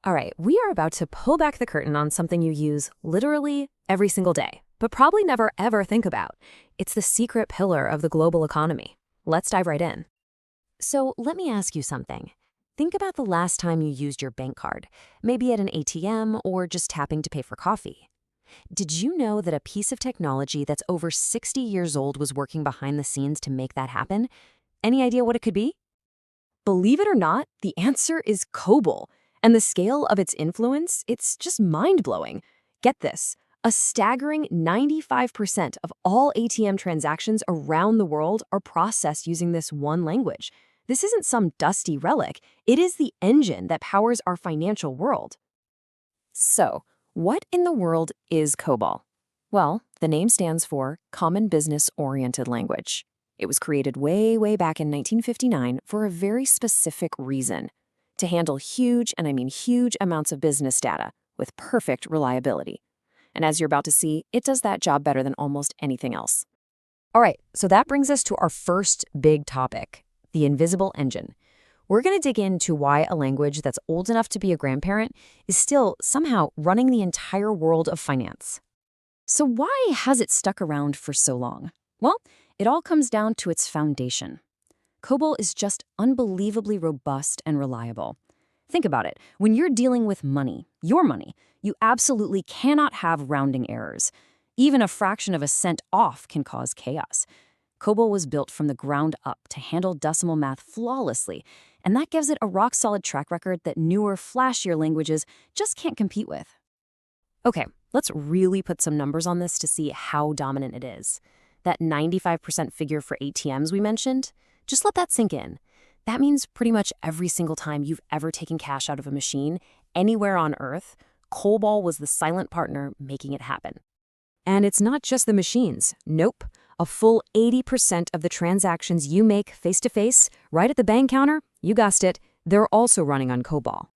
All right, we are about to pull back the curtain on something you use literally every single day, but probably never ever think about. It's the secret pillar of the global economy. Let's dive right in. So let me ask you something. Think about the last time you used your bank card, maybe at an ATM or just tapping to pay for coffee. Did you know that a piece of technology that's over 60 years old was working behind the scenes to make that happen? Any idea what it could be? Believe it or not, the answer is COBOL. And the scale of its influence, it's just mind-blowing. Get this, a staggering 95% of all ATM transactions around the world are processed using this one language. This isn't some dusty relic. It is the engine that powers our financial world. So, what in the world is COBOL? Well, the name stands for Common Business Oriented Language. It was created way back in 1959 for a very specific reason: to handle huge, and I mean huge, amounts of business data with perfect reliability. And as you're about to see, it does that job better than almost anything else. All right, so that brings us to our first big topic, the invisible engine. We're going to dig into why a language that's old enough to be a grandparent is still somehow running the entire world of finance. So why has it stuck around for so long? Well, it all comes down to its foundation. COBOL is just unbelievably robust and reliable. Think about it. When you're dealing with money, your money, you absolutely cannot have rounding errors. Even a fraction of a cent off can cause chaos. COBOL was built from the ground up to handle decimal math flawlessly, and that gives it a rock-solid track record that newer, flashier languages just can't compete with. Okay, let's really put some numbers on this to see how dominant it is. That 95% figure for ATMs we mentioned, just let that sink in. That means pretty much every single time you've ever taken cash out of a machine, anywhere on Earth, COBOL was the silent partner making it happen. And it's not just the machines. Nope. A full 80% of the transactions you make face-to-face, right at the bank counter, you guessed it, they're also running on COBOL.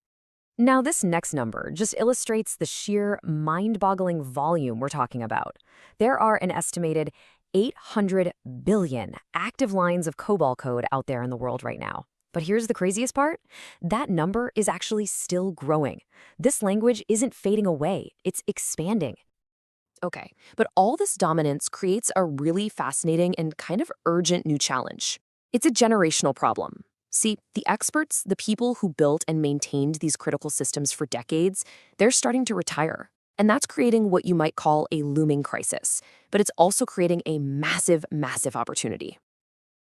Now, this next number just illustrates the sheer mind-boggling volume we're talking about. There are an estimated 800 billion active lines of COBOL code out there in the world right now. But here's the craziest part. That number is actually still growing. This language isn't fading away. It's expanding. Okay, but all this dominance creates a really fascinating and kind of urgent new challenge. It's a generational problem. See, the experts, the people who built and maintained these critical systems for decades, they're starting to retire. And that's creating what you might call a looming crisis. But it's also creating a massive opportunity.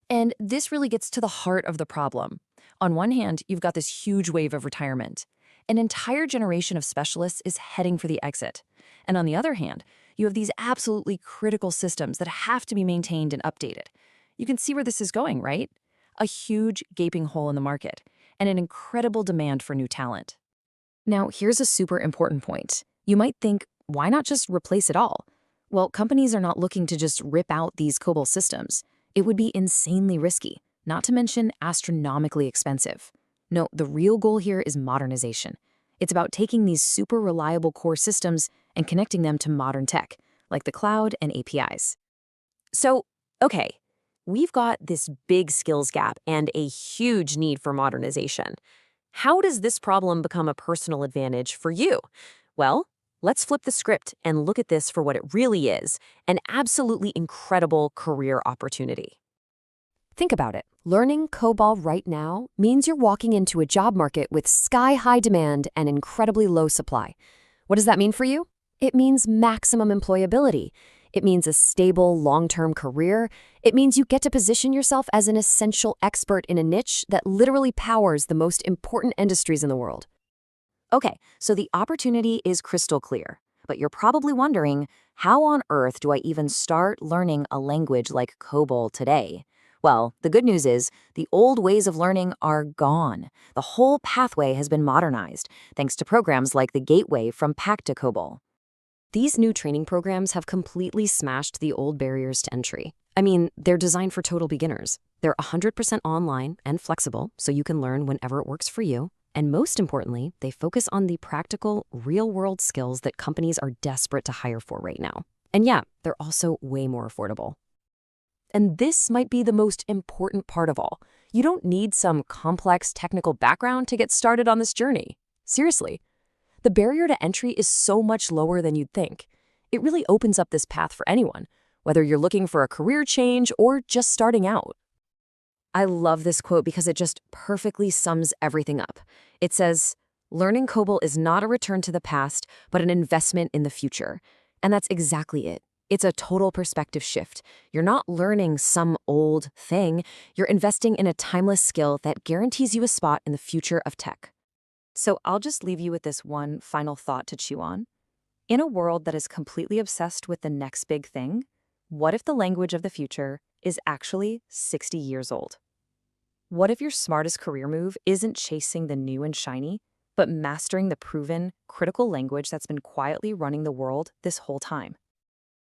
And this really gets to the heart of the problem. On one hand, you've got this huge wave of retirement. An entire generation of specialists is heading for the exit. And on the other hand, you have these absolutely critical systems that have to be maintained and updated. You can see where this is going, right? A huge gaping hole in the market and an incredible demand for new talent. Now, here's a super important point. You might think, why not just replace it all? Well, companies are not looking to just rip out these COBOL systems. It would be insanely risky, not to mention astronomically expensive. No, the real goal here is modernization. It's about taking these super reliable core systems and connecting them to modern tech, like the cloud and APIs. So, okay, we've got this big skills gap and a huge need for modernization. How does this problem become a personal advantage for you? Well, let's flip the script and look at this for what it really is, an absolutely incredible career opportunity. Think about it. Learning COBOL right now means you're walking into a job market with sky-high demand and incredibly low supply. What does that mean for you? It means maximum employability. It means a stable, long-term career. It means you get to position yourself as an essential expert in a niche that literally powers the most important industries in the world. Okay, so the opportunity is crystal clear, but you're probably wondering, how on earth do I even start learning a language like COBOL today? Well, the good news is the old ways of learning are gone. The whole pathway has been modernized, thanks to programs like the Gateway from Pacta Cobol. These new training programs have completely smashed the old barriers to entry. I mean, they're designed for total beginners. They're 100% online and flexible, so you can learn whenever it works for you. And most importantly, they focus on the practical, real-world skills that companies are desperate to hire for right now. And yeah, they're also way more affordable. And this might be the most important part of all. You don't need some complex technical background to get started on this journey. Seriously, The barrier to entry is so much lower than you'd think. It really opens up this path for anyone, whether you're looking for a career change or just starting out. I love this quote because it just perfectly sums everything up. It says, "Learning COBOL is not a return to the past, but an investment in the future." And that's exactly it. It's a total perspective shift. You're not learning some old thing. You're investing in a timeless skill that guarantees you a spot in the future of tech. So I'll just leave you with this one final thought to chew on. In a world that is completely obsessed with the next big thing, what if the language of the future is actually 60 years old? What if your smartest career move isn't chasing the new and shiny, but mastering the proven, critical language that's been quietly running the world this whole time?